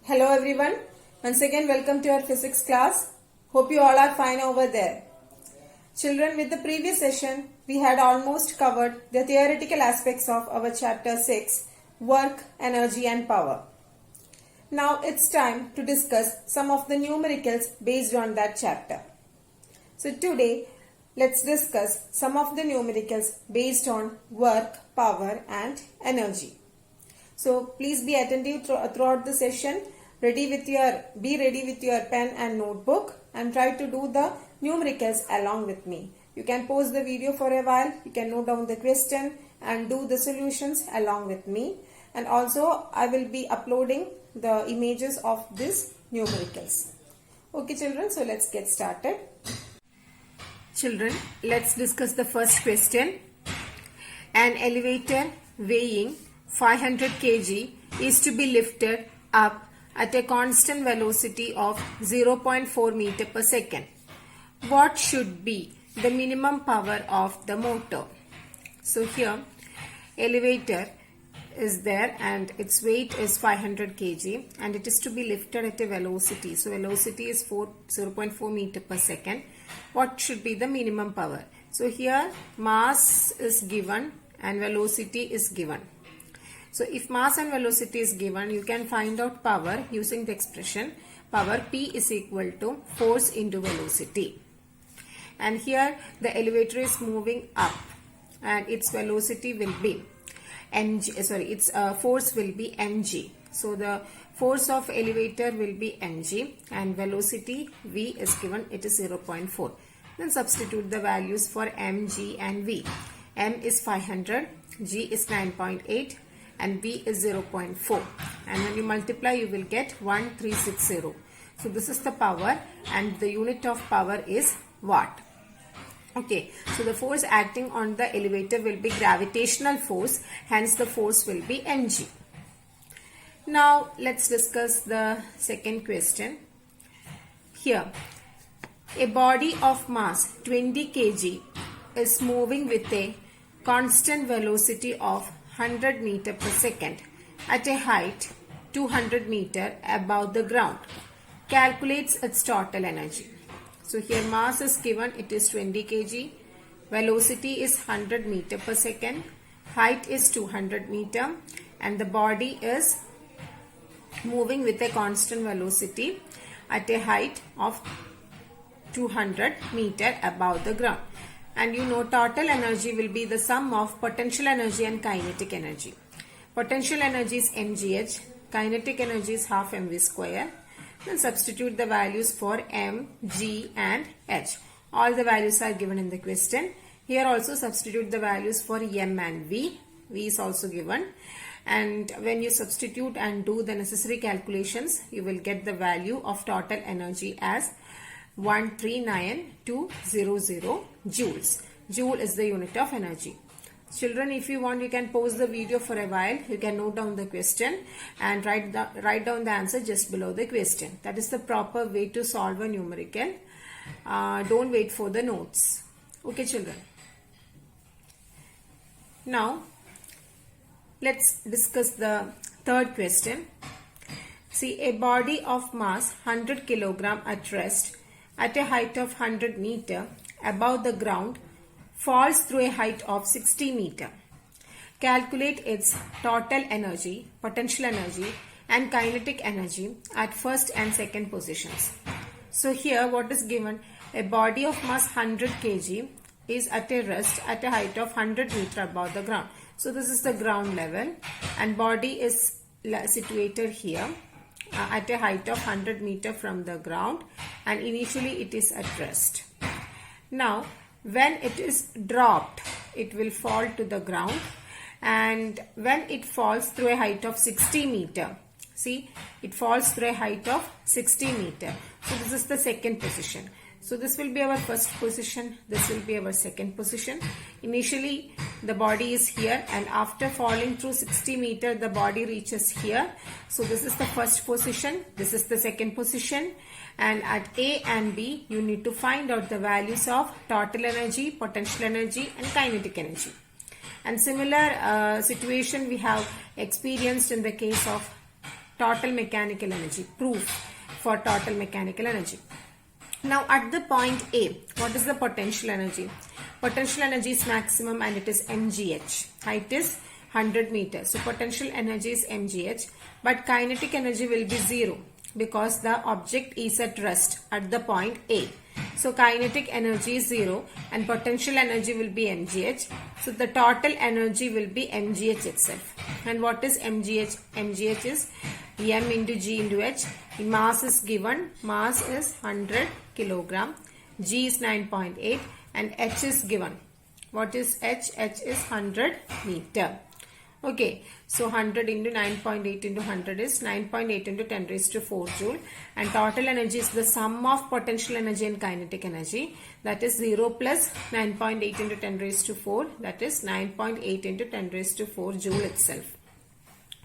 Hello everyone. Once again welcome to our physics class. Hope you all are fine over there. Children, with the previous session we had almost covered the theoretical aspects of our chapter 6, work, energy and power. Now it's time to discuss some of the numericals based on that chapter. So today let's discuss some of the numericals based on work, power and energy. So please be attentive throughout the session. Be ready with your pen and notebook and try to do the numericals along with me. You can pause the video for a while. You can note down the question and do the solutions along with me. And also I will be uploading the images of these numericals. Okay children, so let's get started. Children, let's discuss the first question. An elevator weighing 500 kg is to be lifted up at a constant velocity of 0.4 meter per second. What should be the minimum power of the motor? So here elevator is there and its weight is 500 kg and it is to be lifted at a velocity. So velocity is 0.4 meter per second. What should be the minimum power? So here mass is given and velocity is given. So if mass and velocity is given, you can find out power using the expression power P is equal to force into velocity. And here the elevator is moving up and its velocity will be its force will be mg. So the force of elevator will be mg and velocity v is given, it is 0.4. Then substitute the values for mg and v. M is 500, g is 9.8 and v is 0.4, and when you multiply you will get 1360. So this is the power and the unit of power is watt. Okay, so the force acting on the elevator will be gravitational force, hence the force will be mg. Now let's discuss the second question. Here a body of mass 20 kg is moving with a constant velocity of 100 meter per second at a height 200 meter above the ground. Calculates its total energy. So here mass is given, it is 20 kg, velocity is 100 meter per second, height is 200 meter and the body is moving with a constant velocity at a height of 200 meter above the ground. And you know total energy will be the sum of potential energy and kinetic energy. Potential energy is mgh, kinetic energy is half mv square. Then substitute the values for m, g and h. All the values are given in the question. Here also substitute the values for m and v. V is also given. And when you substitute and do the necessary calculations, you will get the value of total energy as 139200 joules. Joule is the unit of energy. Children, if you want, you can pause the video for a while. You can note down the question and write down the answer just below the question. That is the proper way to solve a numerical. Don't wait for the notes. Okay, children. Now, let's discuss the third question. See, a body of mass 100 kg at rest at a height of 100 meter above the ground falls through a height of 60 meter. Calculate its total energy, potential energy and kinetic energy at first and second positions. So here what is given? A body of mass 100 kg is at a rest at a height of 100 meter above the ground. So this is the ground level and body is situated here at a height of 100 meter from the ground and initially it is at rest. Now when it is dropped, it will fall to the ground and when it falls through a height of 60 meter, see it falls through a height of 60 meter. So this is the second position. So this will be our first position, this will be our second position. Initially the body is here and after falling through 60 meter the body reaches here. So this is the first position, this is the second position, and at A and B you need to find out the values of total energy, potential energy and kinetic energy. And similar situation we have experienced in the case of total mechanical energy, proof for total mechanical energy. Now at the point A, what is the potential energy? Potential energy is maximum and it is mgh. Height is 100 meters. So potential energy is mgh, but kinetic energy will be 0 because the object is at rest at the point A. So kinetic energy is 0 and potential energy will be mgh. So the total energy will be mgh itself. And what is mgh? Mgh is m into g into h. The mass is given. Mass is 100 kilogram. G is 9.8 and h is given. What is h? H is 100 meter. Okay, so 100 into 9.8 into 100 is 9.8 into 10 raised to 4 joule, and total energy is the sum of potential energy and kinetic energy, that is 0 plus 9.8 into 10 raised to 4, that is 9.8 into 10 raised to 4 joule itself.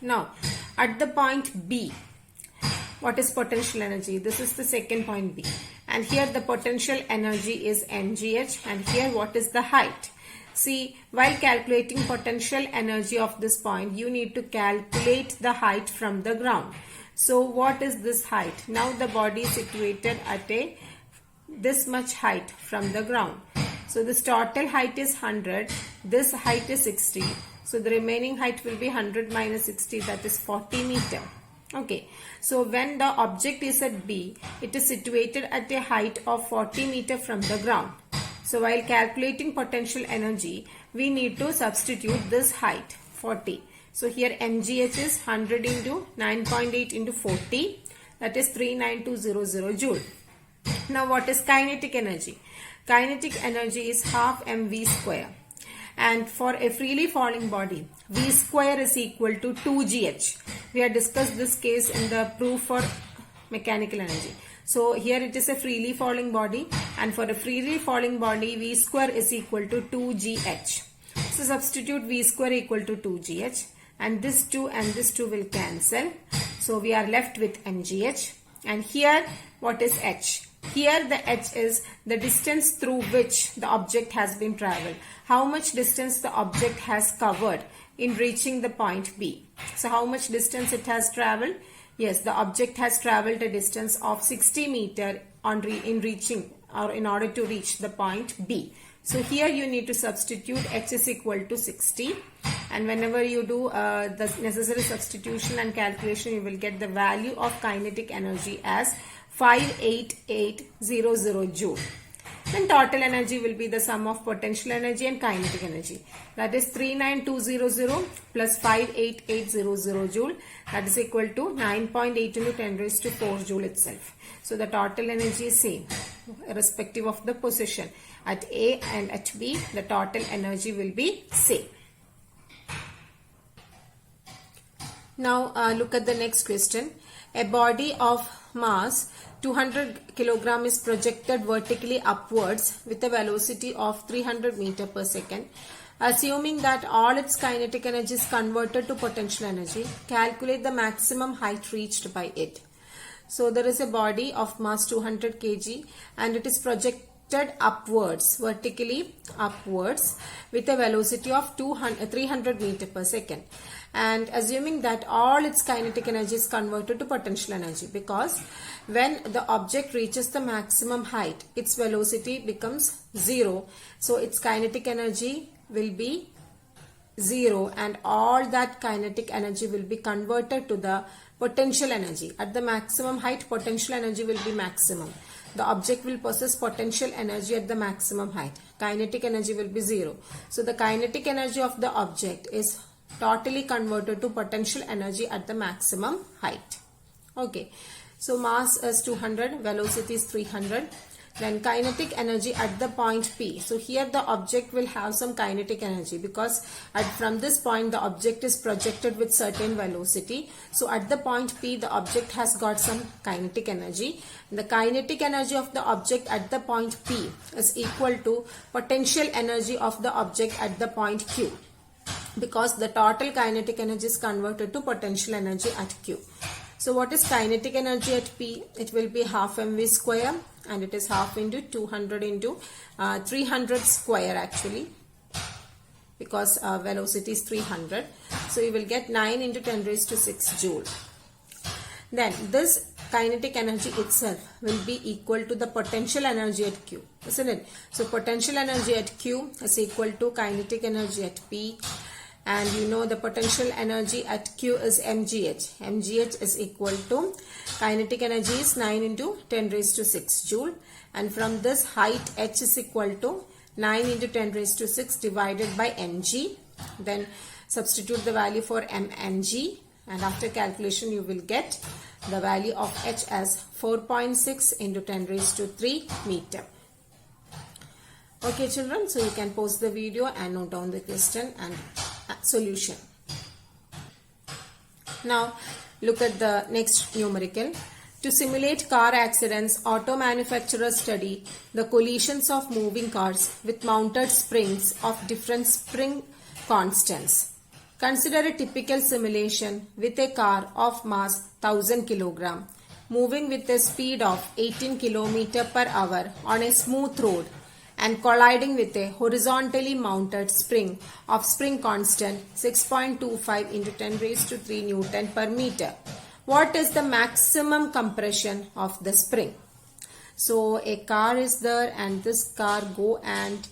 Now at the point B, what is potential energy? This is the second point B, and here the potential energy is mgh, and here what is the height? See, while calculating potential energy of this point, you need to calculate the height from the ground. So what is this height? Now the body is situated at this much height from the ground. So this total height is 100, this height is 60. So the remaining height will be 100 minus 60, that is 40 meter. Okay, so when the object is at B, it is situated at a height of 40 meter from the ground. So while calculating potential energy, we need to substitute this height 40. So here mgh is 100 into 9.8 into 40, that is 39200 joule. Now what is kinetic energy? Kinetic energy is half mv square. And for a freely falling body, v square is equal to 2gh. We had discussed this case in the proof for mechanical energy. So here it is a freely falling body, and for a freely falling body, v square is equal to 2gh. So substitute v square equal to 2gh, and this 2 and this 2 will cancel. So we are left with mgh, and here what is h? Here the h is the distance through which the object has been traveled. How much distance the object has covered in reaching the point B. So how much distance it has traveled? Yes, the object has traveled a distance of 60 meter in order to reach the point B. So here you need to substitute h is equal to 60, and whenever you do the necessary substitution and calculation, you will get the value of kinetic energy as 58800 joule. Then total energy will be the sum of potential energy and kinetic energy, that is 39200 plus 58800 joule, that is equal to 9.8 into 10 raised to 4 joule itself. So the total energy is same irrespective of the position. At A and at B, the total energy will be same. Now look at the next question. A body of mass 200 kilogram is projected vertically upwards with a velocity of 300 meter per second. Assuming that all its kinetic energy is converted to potential energy, calculate the maximum height reached by it. So there is a body of mass 200 kg and it is projected upwards, vertically upwards with a velocity of 300 meter per second. And assuming that all its kinetic energy is converted to potential energy, because when the object reaches the maximum height, its velocity becomes 0. So its kinetic energy will be 0 and all that kinetic energy will be converted to the potential energy. At the maximum height, potential energy will be maximum. The object will possess potential energy at the maximum height. Kinetic energy will be 0. So the kinetic energy of the object is totally converted to potential energy at the maximum height. Okay, so mass is 200, velocity is 300. Then kinetic energy at the point P. So here the object will have some kinetic energy because from this point the object is projected with certain velocity. So at the point P the object has got some kinetic energy. The kinetic energy of the object at the point P is equal to potential energy of the object at the point Q, because the total kinetic energy is converted to potential energy at Q. So what is kinetic energy at P? It will be half mv square, and it is half into 200 into 300 square actually, because velocity is 300. So you will get 9 into 10 raised to 6 joule. then this kinetic energy itself will be equal to the potential energy at Q, isn't it? So potential energy at Q is equal to kinetic energy at P, and you know the potential energy at Q is mgh. Mgh is equal to kinetic energy is 9 into 10 raised to 6 joule, and from this height h is equal to 9 into 10 raised to 6 divided by mg. Then substitute the value for mg, and after calculation you will get the value of h as 4.6 into 10 raised to 3 meter. Okay children, so you can pause the video and note down the question and solution. Now look at the next numerical. To simulate car accidents, auto manufacturers study the collisions of moving cars with mounted springs of different spring constants. Consider a typical simulation with a car of mass 1000 kg moving with a speed of 18 km per hour on a smooth road and colliding with a horizontally mounted spring of spring constant 6.25 into 10 raised to 3 Newton per meter. What is the maximum compression of the spring? So a car is there, and this car go and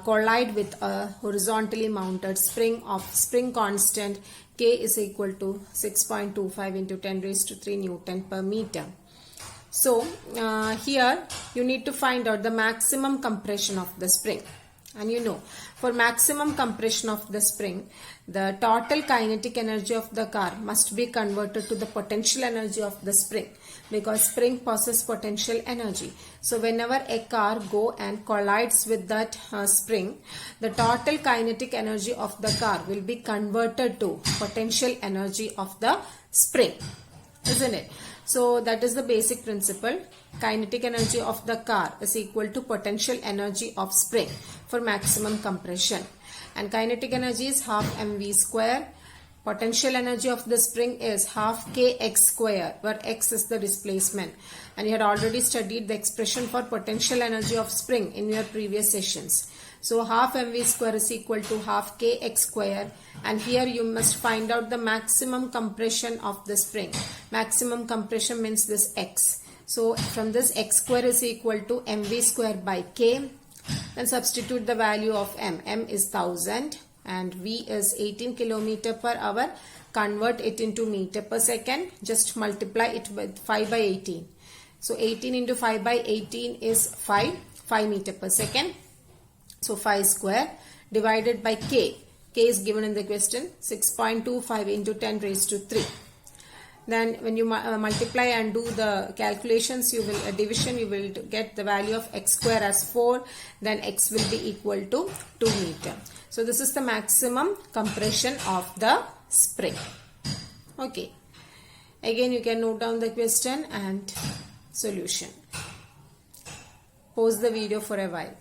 collide with a horizontally mounted spring of spring constant K is equal to 6.25 into 10 raised to 3 Newton per meter. So here you need to find out the maximum compression of the spring, and you know for maximum compression of the spring the total kinetic energy of the car must be converted to the potential energy of the spring, because spring possesses potential energy. So whenever a car go and collides with that spring, the total kinetic energy of the car will be converted to potential energy of the spring, isn't it? So that is the basic principle. Kinetic energy of the car is equal to potential energy of spring for maximum compression, and kinetic energy is half mv square. Potential energy of the spring is half kx square, where x is the displacement, and you had already studied the expression for potential energy of spring in your previous sessions. So half mv square is equal to half kx square, and here you must find out the maximum compression of the spring. Maximum compression means this x. So from this x square is equal to mv square by k. Then substitute the value of m. M is 1000 and v is 18 km per hour. Convert it into meter per second. Just multiply it with 5 by 18. So 18 into 5 by 18 is 5 meter per second. So 5 square divided by k. K is given in the question, 6.25 into 10 raised to 3. Then when you multiply and do the calculations, you will division, you will get the value of x square as 4. Then x will be equal to 2 meter. So this is the maximum compression of the spring. Okay. Again you can note down the question and solution. Pause the video for a while.